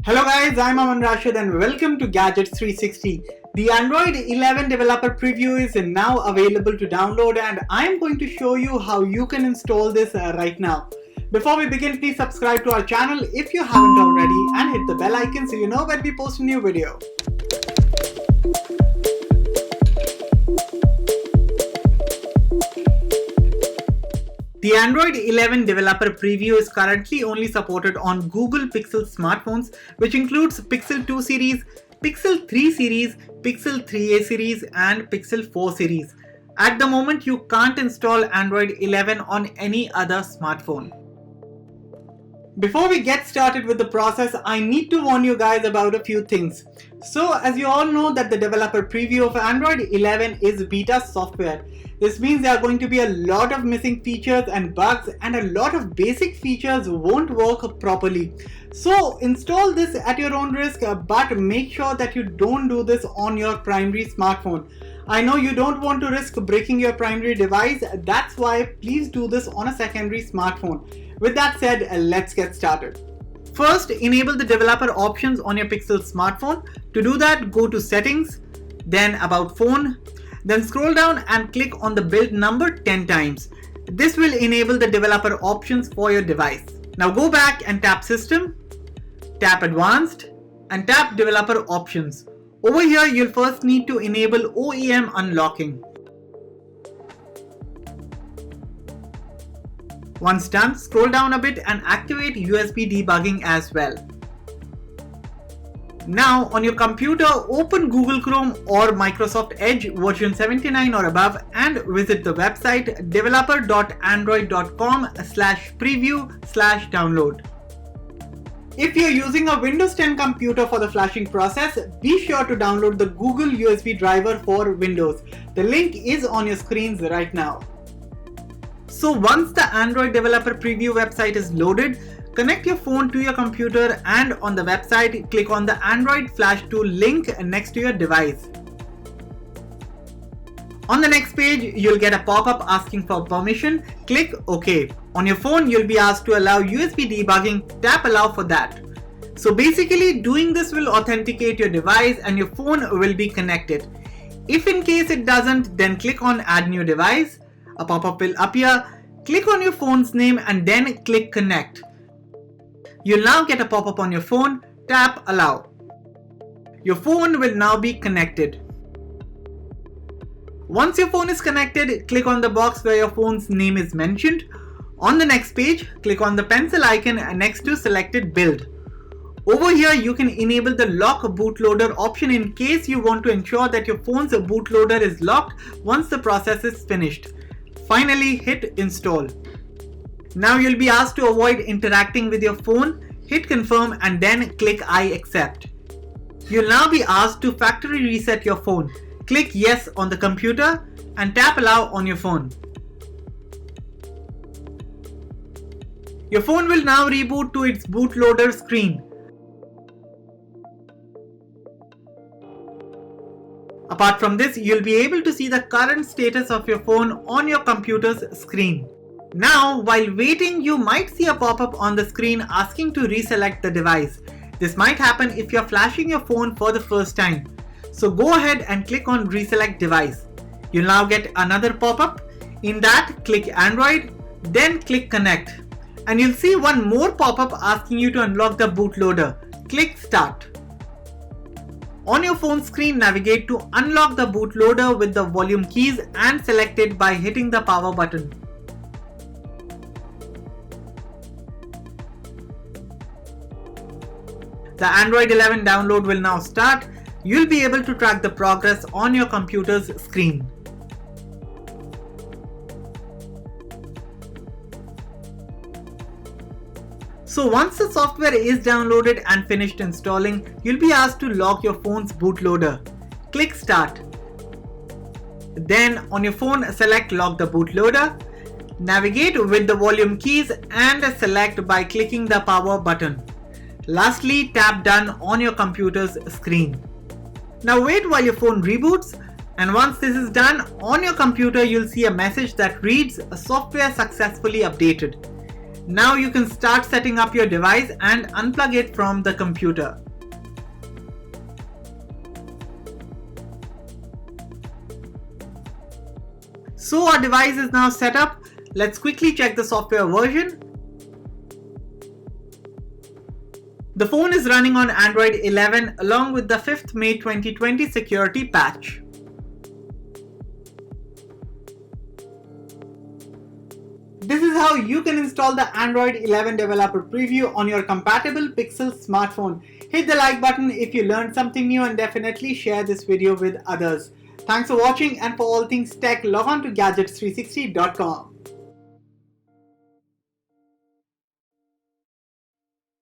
Hello guys, I'm Aman Rashid and welcome to Gadgets 360. The Android 11 developer preview is now available to download and I'm going to show you how you can install this right now. Before we begin, please subscribe to our channel if you haven't already and hit the bell icon so you know when we post a new video. The Android 11 developer preview is currently only supported on Google Pixel smartphones, which includes Pixel 2 series, Pixel 3 series, Pixel 3a series and Pixel 4 series. At the moment, you can't install Android 11 on any other smartphone. Before we get started with the process, I need to warn you guys about a few things. So as you all know that the developer preview of Android 11 is beta software. This means there are going to be a lot of missing features and bugs and a lot of basic features won't work properly. So install this at your own risk, but make sure that you don't do this on your primary smartphone. I know you don't want to risk breaking your primary device, that's why please do this on a secondary smartphone. With that said, let's get started. First, enable the developer options on your Pixel smartphone. To do that, go to Settings, then About Phone, then scroll down and click on the build number 10 times. This will enable the developer options for your device. Now go back and tap System, tap Advanced, and tap Developer Options. Over here, you'll first need to enable OEM unlocking. Once done, scroll down a bit and activate USB debugging as well. Now on your computer, open Google Chrome or Microsoft Edge version 79 or above and visit the website developer.android.com/preview/download. If you're using a Windows 10 computer for the flashing process, be sure to download the Google USB driver for Windows. The link is on your screens right now. So once the Android developer preview website is loaded, connect your phone to your computer and on the website, click on the Android Flash Tool link next to your device. On the next page, you'll get a pop-up asking for permission. Click OK. On your phone, you'll be asked to allow USB debugging. Tap Allow for that. So basically, doing this will authenticate your device and your phone will be connected. If in case it doesn't, then click on Add New Device. A pop-up will appear. Click on your phone's name and then click Connect. You'll now get a pop-up on your phone. Tap Allow. Your phone will now be connected. Once your phone is connected, click on the box where your phone's name is mentioned. On the next page, click on the pencil icon next to selected build. Over here, you can enable the lock bootloader option in case you want to ensure that your phone's bootloader is locked once the process is finished. Finally, hit install. Now you'll be asked to avoid interacting with your phone, hit confirm and then click I accept. You'll now be asked to factory reset your phone. Click yes on the computer and tap allow on your phone. Your phone will now reboot to its bootloader screen. Apart from this, you'll be able to see the current status of your phone on your computer's screen. Now, while waiting, you might see a pop-up on the screen asking to reselect the device. This might happen if you're flashing your phone for the first time. So go ahead and click on Reselect Device. You'll now get another pop-up. In that, click Android, then click Connect. And you'll see one more pop-up asking you to unlock the bootloader. Click Start. On your phone screen, navigate to unlock the bootloader with the volume keys and select it by hitting the power button. The Android 11 download will now start. You'll be able to track the progress on your computer's screen. So once the software is downloaded and finished installing, you'll be asked to lock your phone's bootloader. Click Start. Then on your phone, select Lock the bootloader. Navigate with the volume keys and select by clicking the power button. Lastly, tap Done on your computer's screen. Now wait while your phone reboots, and once this is done, on your computer you'll see a message that reads "Software successfully updated." Now you can start setting up your device and unplug it from the computer. So our device is now set up. Let's quickly check the software version. The phone is running on Android 11 along with the 5th May 2020 security patch. This is how you can install the Android 11 developer preview on your compatible Pixel smartphone. Hit the like button if you learned something new and definitely share this video with others. Thanks for watching, and for all things tech, log on to gadgets360.com.